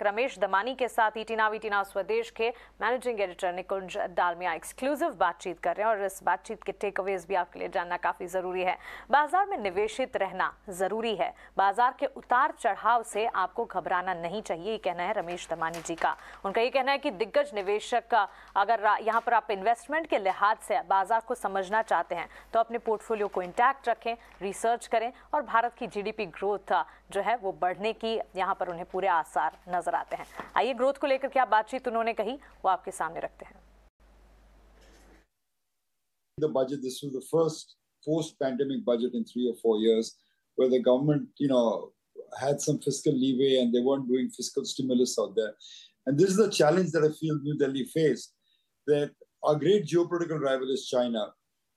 संपादक रमेश दमानी के साथ ईटीना स्वदेश के मैनेजिंग एडिटर निकुंज दालमिया एक्सक्लूसिव बातचीत कर रहे हैं और इस बातचीत के टेकअवेज भी आपके लिए जानना काफी जरूरी है। बाजार में निवेशित रहना जरूरी है, बाजार के उतार चढ़ाव से आपको घबराना नहीं चाहिए, ये कहना है रमेश दमानी जी का। उनका ये कहना है कि दिग्गज निवेशक का अगर यहाँ पर आप इन्वेस्टमेंट के लिहाज से बाजार को समझना चाहते हैं तो अपने पोर्टफोलियो को इंटैक्ट रखें, रिसर्च करें और भारत की जीडीपी ग्रोथ जो है वो बढ़ने की यहाँ पर उन्हें पूरे आसार नजर आते हैं। आइए ग्रोथ को लेकर क्या बातचीत उन्होंने कही वो आपके सामने रखते हैं। The budget, this was the first post-pandemic budget in 3 or 4 years where the government, had some fiscal leeway and they weren't doing fiscal stimulus out there. And this is the challenge that I feel New Delhi faced, that our great geopolitical rival is China.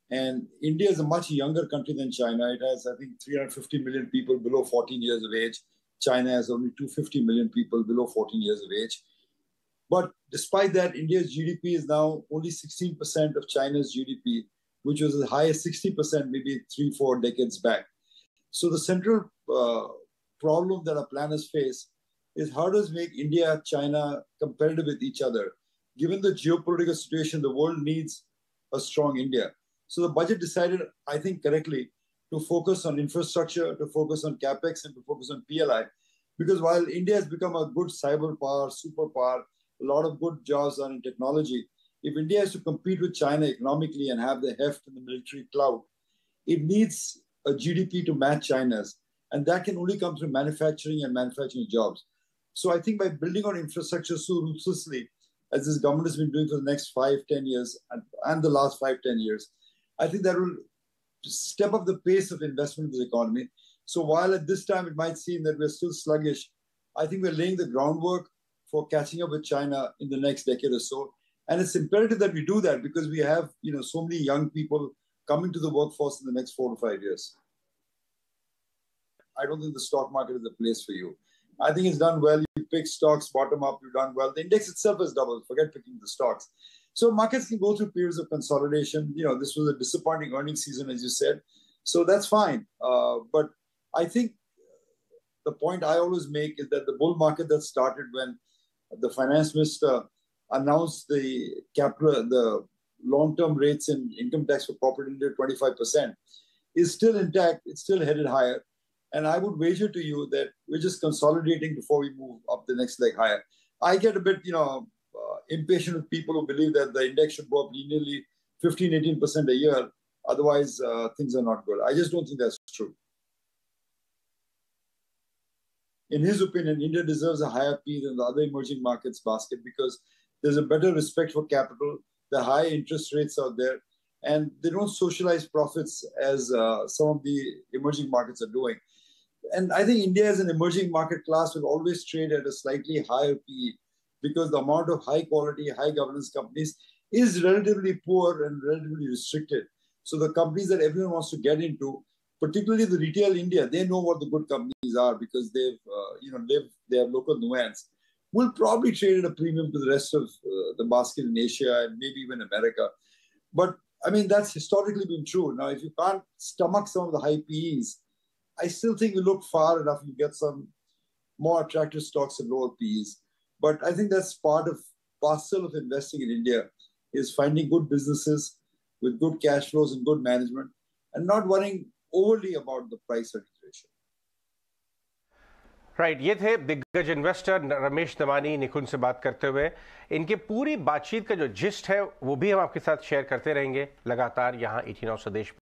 And India is a much younger country than China. It has, I think, 350 million people below 14 years of age. China has only 250 million people below 14 years of age. But despite that, India's GDP is now only 16% of China's GDP, which was as high as 60% maybe 3-4 decades back. So the central problem that our planners face is how does make India, China competitive with each other? Given the geopolitical situation, the world needs a strong India. So the budget decided, I think correctly, to focus on infrastructure, to focus on capex, and to focus on PLI. Because while India has become a good cyber power, superpower, a lot of good jobs are in technology, if India has to compete with China economically and have the heft and the military clout, it needs a GDP to match China's. And that can only come through manufacturing and manufacturing jobs. So I think by building on infrastructure so ruthlessly, as this government has been doing for the next 5-10 years and the last 5-10 years, I think that will step up the pace of investment in the economy. So while at this time it might seem that we're still sluggish, I think we're laying the groundwork for catching up with China in the next decade or so. And it's imperative that we do that because we have, so many young people coming to the workforce in the next 4 to 5 years. I don't think the stock market is a place for you. I think it's done well. You pick stocks bottom up, you've done well. The index itself has doubled. Forget picking the stocks. So markets can go through periods of consolidation. This was a disappointing earnings season, as you said. So that's fine. But I think the point I always make is that the bull market that started when the finance minister announced the long-term rates in income tax for corporate India 25% is still intact. It's still headed higher. And I would wager to you that we're just consolidating before we move up the next leg higher. I get a bit, impatient with people who believe that the index should go up linearly 15-18% a year. Otherwise, things are not good. I just don't think that's true. In his opinion, India deserves a higher P than the other emerging markets basket because there's a better respect for capital, the high interest rates out there, and they don't socialize profits as some of the emerging markets are doing. And I think India as an emerging market class will always trade at a slightly higher PE because the amount of high quality, high governance companies is relatively poor and relatively restricted. So the companies that everyone wants to get into, particularly the retail India, they know what the good companies are because they've they have local nuance, will probably trade at a premium to the rest of the basket in Asia and maybe even America. But I mean, that's historically been true. Now, if you can't stomach some of the high PEs, I still think we look far enough, you get some more attractive stocks at lower PEs. But I think that's parcel of investing in India is finding good businesses with good cash flows and good management and not worrying overly about the price earnings ratio. Right, ये थे दिग्गज investor Ramesh Damani निकुंज से बात करते हुए। इनकी पूरी बातचीत का जो जिस्ट है वो भी हम आपके साथ शेयर करते रहेंगे लगातार यहाँ ईटीना स्वदेश।